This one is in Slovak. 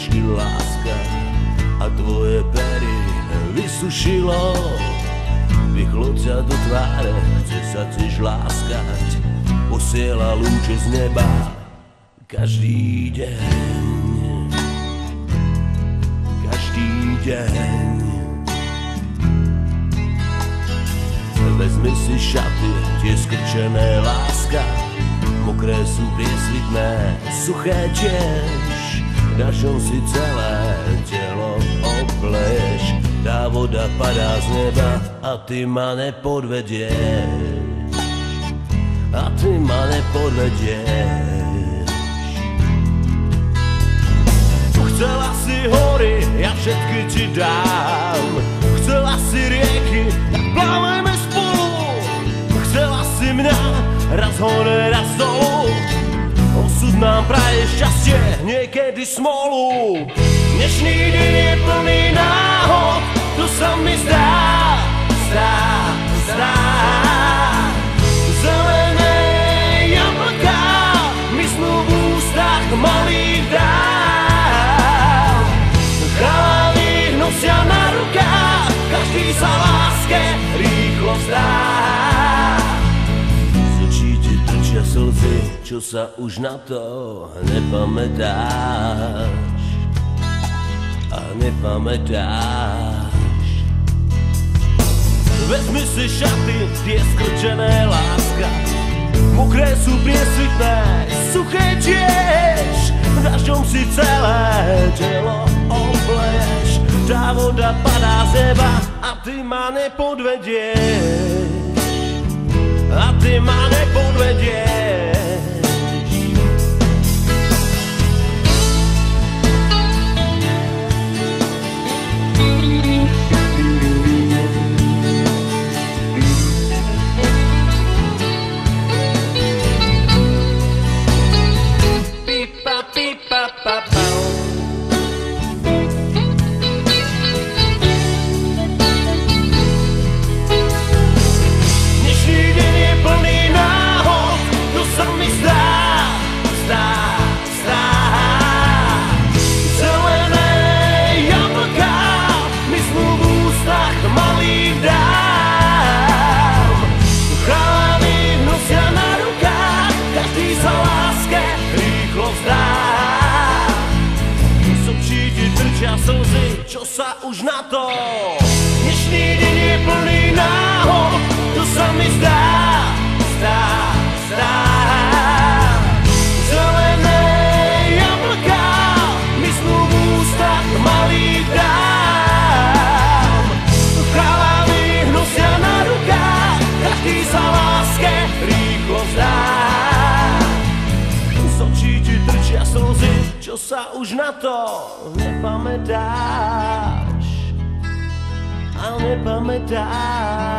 oči láska a tvoje pery vysušilo. Vychlo ťa do tváre, chce sa tiež láskať, posiela lúče z neba každý deň. Každý deň. Vezmi si šaty, tie skrčené láska, mokré sú priesvitné, suché tiež. Dažďom si celé telo obleješ, tá voda padá z neba a ty ma nepodvedieš. A ty ma nepodvedieš. Chcela si hory, ja všetky ti dám. Chcela si rieky, tak plávajme spolu. Chcela si mňa, raz hore, raz dolu. Osud nám praje šťastie, niekedy smolu. Dnešný deň je plný náhod, to sa mi zdá. Zelené jablká mysnú v ústach malých dáv. Chalani nosia na rukách, každý sa láske rýchlo vzdá. Z očí ti trčia slzy, čo sa už na to nepamätáš. A nepamätáš. Vezmi si šaty, tie skrčené láska, mokré sú priesvitné, suché tiež. Dažďom si celé telo obleješ, tá voda padá z neba a ty ma nepodvedieš. A ty ma nepodvedieš. Slzy, čo sa už na to. Dnešný deň je plný náhod, to sa mi zdá. Zelené jablká mysnú v ústach malých dám. Chalani nosia na rukách, každý sa láske rýchlo vzdá. Z očí ti trčia slzy, čo sa už na to nepamätáš. A nepamätáš.